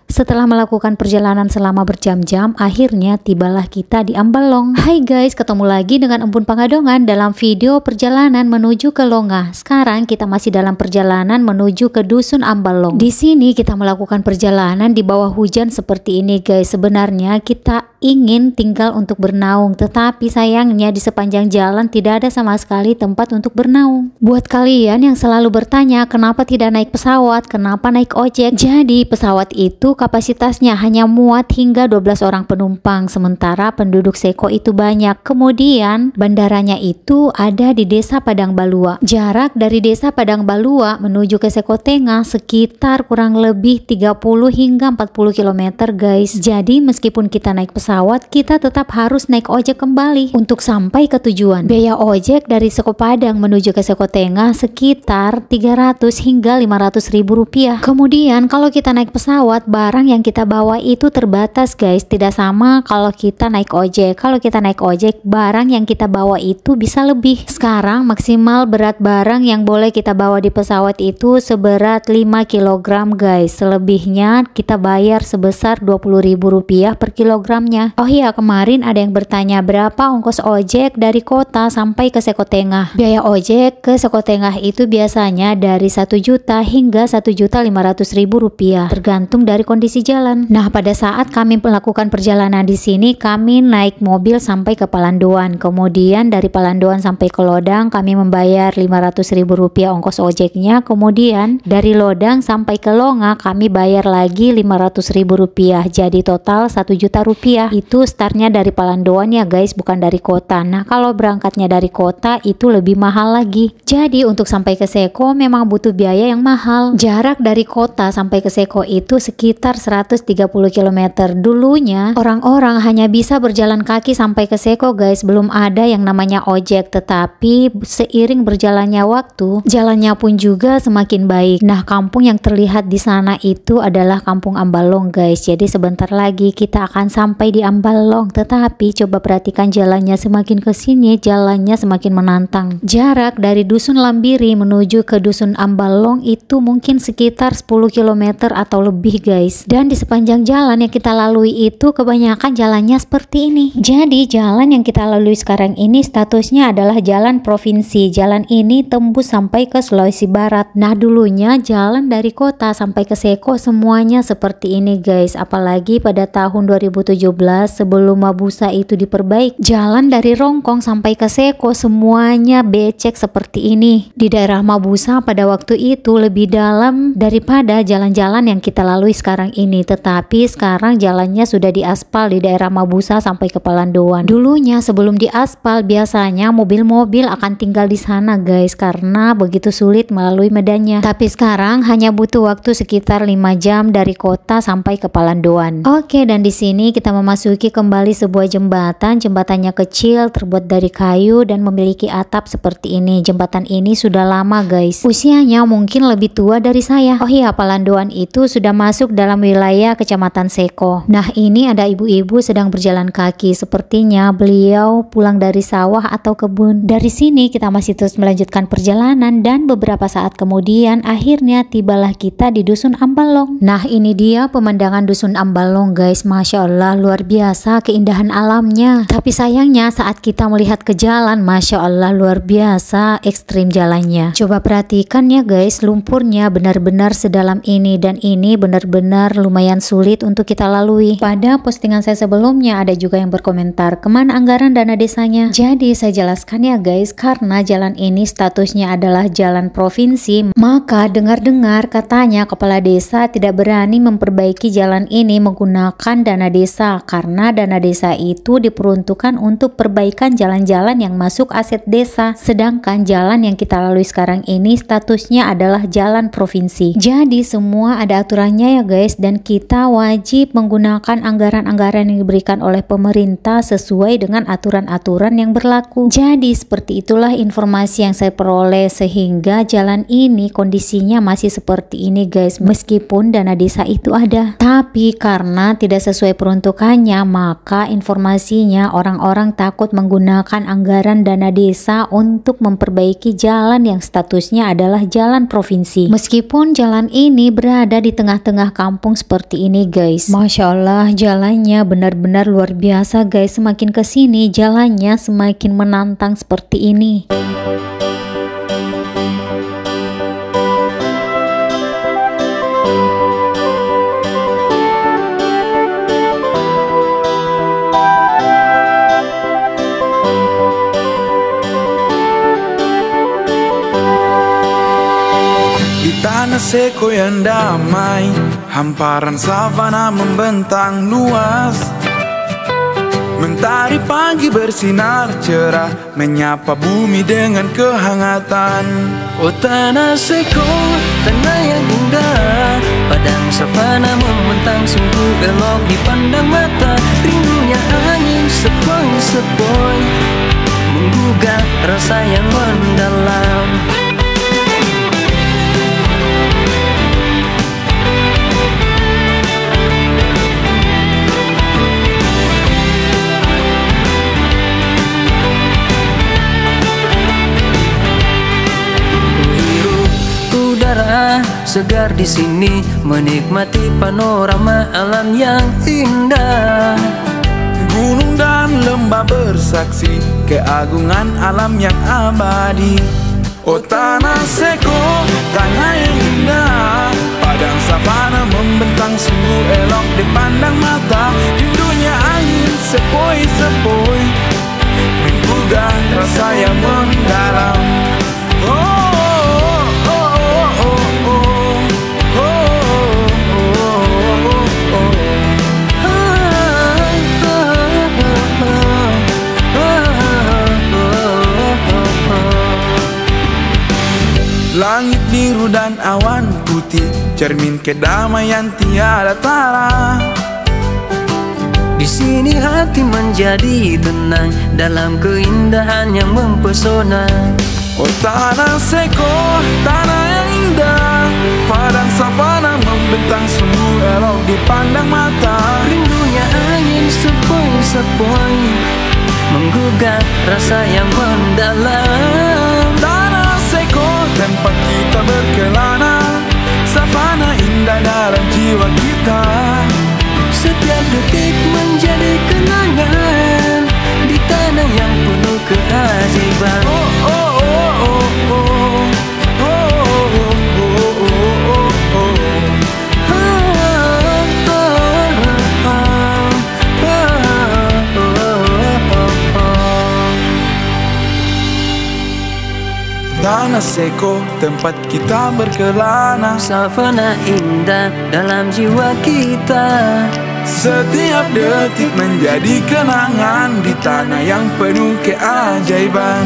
Setelah melakukan perjalanan selama berjam-jam, akhirnya tibalah kita di Ambalong. Hai guys, ketemu lagi dengan Empun Pangadongan dalam video perjalanan menuju ke Longa. Sekarang kita masih dalam perjalanan menuju ke Dusun Ambalong. Di sini kita melakukan perjalanan di bawah hujan seperti ini guys. Sebenarnya kita ingin tinggal untuk bernaung, tetapi sayangnya di sepanjang jalan tidak ada sama sekali tempat untuk bernaung. Buat kalian yang selalu bertanya kenapa tidak naik pesawat, kenapa naik ojek, jadi pesawat itu kapasitasnya hanya muat hingga 12 orang penumpang, sementara penduduk Seko itu banyak. Kemudian bandaranya itu ada di Desa Padang Balua. Jarak dari Desa Padang Balua menuju ke Seko Tengah sekitar kurang lebih 30 hingga 40 km guys. Jadi meskipun kita naik pesawat, kita tetap harus naik ojek kembali untuk sampai ke tujuan. Biaya ojek dari Seko Padang menuju ke Seko Tengah sekitar 300 hingga 500 ribu rupiah. Kemudian kalau kita naik pesawat, barang yang kita bawa itu terbatas guys, tidak sama kalau kita naik ojek. Kalau kita naik ojek, barang yang kita bawa itu bisa lebih. Sekarang maksimal berat barang yang boleh kita bawa di pesawat itu seberat 5 kg guys. Selebihnya kita bayar sebesar 20 ribu rupiah per kilogramnya. Oh iya, kemarin ada yang bertanya berapa ongkos ojek dari kota sampai ke Seko Tengah. Biaya ojek ke Seko Tengah itu biasanya dari 1 juta hingga 1.500.000 rupiah, tergantung dari kondisi jalan. Nah, pada saat kami melakukan perjalanan di sini, kami naik mobil sampai ke Palandoan. Kemudian dari Palandoan sampai ke Lodang kami membayar 500.000 rupiah ongkos ojeknya. Kemudian dari Lodang sampai ke Longa kami bayar lagi 500.000 rupiah. Jadi total 1 juta rupiah. Itu startnya dari Palandoan ya guys, bukan dari kota. Nah, kalau berangkatnya dari kota itu lebih mahal lagi. Jadi untuk sampai ke Seko memang butuh biaya yang mahal. Jarak dari kota sampai ke Seko itu sekitar 130 km. Dulunya orang-orang hanya bisa berjalan kaki sampai ke Seko guys, belum ada yang namanya ojek. Tetapi seiring berjalannya waktu, jalannya pun juga semakin baik. Nah, kampung yang terlihat di sana itu adalah Kampung Ambalong guys. Jadi sebentar lagi kita akan sampai di Ambalong. Tetapi coba perhatikan jalannya, semakin ke sini jalannya semakin menantang. Jarak dari Dusun Lambiri menuju ke Dusun Ambalong itu mungkin sekitar 10 km atau lebih guys. Dan di sepanjang jalan yang kita lalui itu kebanyakan jalannya seperti ini. Jadi jalan yang kita lalui sekarang ini statusnya adalah jalan provinsi. Jalan ini tembus sampai ke Sulawesi Barat. Nah, dulunya jalan dari kota sampai ke Seko semuanya seperti ini guys. Apalagi pada tahun 2017 sebelum Mabusa itu diperbaiki, jalan dari Rongkong sampai ke Seko semuanya becek seperti ini. Di daerah Mabusa pada waktu itu lebih dalam daripada jalan-jalan yang kita lalui sekarang ini. Tetapi sekarang jalannya sudah diaspal di daerah Mabusa sampai ke Palandoan. Dulunya sebelum diaspal biasanya mobil-mobil akan tinggal di sana guys, karena begitu sulit melalui medannya. Tapi sekarang hanya butuh waktu sekitar 5 jam dari kota sampai ke Palandoan. Oke, dan di sini kita memasuki kembali sebuah jembatan. Jembatannya kecil, terbuat dari kayu dan memiliki atap seperti ini. Jembatan ini sudah lama guys, usianya mungkin lebih tua dari saya. Oh iya, Palandoan itu sudah masuk dalam wilayah Kecamatan Seko. Nah, ini ada ibu-ibu sedang berjalan kaki. Sepertinya beliau pulang dari sawah atau kebun. Dari sini kita masih terus melanjutkan perjalanan dan beberapa saat kemudian akhirnya tibalah kita di Dusun Ambalong. Nah, ini dia pemandangan Dusun Ambalong guys. Masya Allah, luar biasa keindahan alamnya. Tapi sayangnya saat kita melihat ke jalan, Masya Allah luar biasa ekstrim jalannya. Coba perhatikan ya guys, lumpurnya benar-benar sedalam ini, dan ini benar-benar lumayan sulit untuk kita lalui. Pada postingan saya sebelumnya ada juga yang berkomentar kemana anggaran dana desanya. Jadi saya jelaskan ya guys, karena jalan ini statusnya adalah jalan provinsi, maka dengar-dengar katanya kepala desa tidak berani memperbaiki jalan ini menggunakan dana desa, karena dana desa itu diperuntukkan untuk perbaikan jalan-jalan yang masuk aset desa. Sedangkan jalan yang kita lalui sekarang ini statusnya adalah jalan provinsi. Jadi semua ada aturannya ya guys, dan kita wajib menggunakan anggaran-anggaran yang diberikan oleh pemerintah sesuai dengan aturan-aturan yang berlaku. Jadi seperti itulah informasi yang saya peroleh, sehingga jalan ini kondisinya masih seperti ini guys. Meskipun dana desa itu ada, tapi karena tidak sesuai peruntukannya jalannya, maka informasinya orang-orang takut menggunakan anggaran dana desa untuk memperbaiki jalan yang statusnya adalah jalan provinsi. Meskipun jalan ini berada di tengah-tengah kampung seperti ini guys. Masya Allah, jalannya benar-benar luar biasa guys. Semakin kesini jalannya semakin menantang seperti ini. Tanah seko yang damai, hamparan savana membentang luas. Mentari pagi bersinar cerah, menyapa bumi dengan kehangatan. Oh tanah seko, tanah yang indah, padang savana membentang sungguh elok dipandang mata. Rindunya angin sepoi-sepoi, menggugah rasa yang mendalam. Segar di sini menikmati panorama alam yang indah. Gunung dan lembah bersaksi keagungan alam yang abadi. Oh tanah seko, tanah yang indah, padang savana membentang sungguh elok dipandang mata. Rindunya angin sepoi-sepoi, menggugah rasa yang mendalam. Langit biru dan awan putih, cermin kedamaian tiada tara. Di sini hati menjadi tenang dalam keindahan yang mempesona. Oh tanah seko, tanah yang indah, padang savana membentang sungguh elok dipandang mata. Rindunya angin sepoi-sepoi, menggugah rasa yang mendalam. Tanah seko, tempat kita berkelana, savana indah dalam jiwa kita. Setiap detik menjadi kenangan di tanah yang penuh keajaiban. Oh oh oh oh oh oh oh oh oh oh. Tanah seko, tempat kita berkelana, savana indah dalam jiwa kita. Setiap detik menjadi kenangan di tanah yang penuh keajaiban.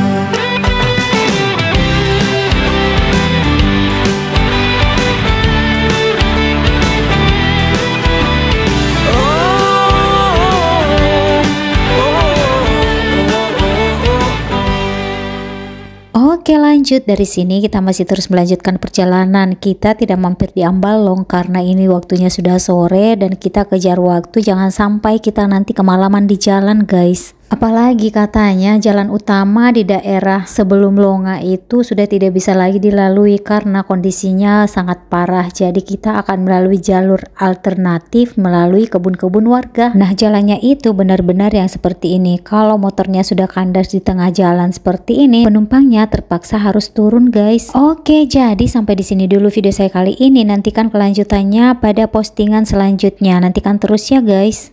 Oke lanjut, dari sini kita masih terus melanjutkan perjalanan. Kita tidak mampir di Ambalong karena ini waktunya sudah sore dan kita kejar waktu, jangan sampai kita nanti kemalaman di jalan guys. Apalagi katanya jalan utama di daerah sebelum Longa itu sudah tidak bisa lagi dilalui karena kondisinya sangat parah. Jadi kita akan melalui jalur alternatif melalui kebun-kebun warga. Nah jalannya itu benar-benar yang seperti ini. Kalau motornya sudah kandas di tengah jalan seperti ini, penumpangnya terpaksa harus turun guys. Oke, jadi sampai di sini dulu video saya kali ini. Nantikan kelanjutannya pada postingan selanjutnya. Nantikan terus ya guys.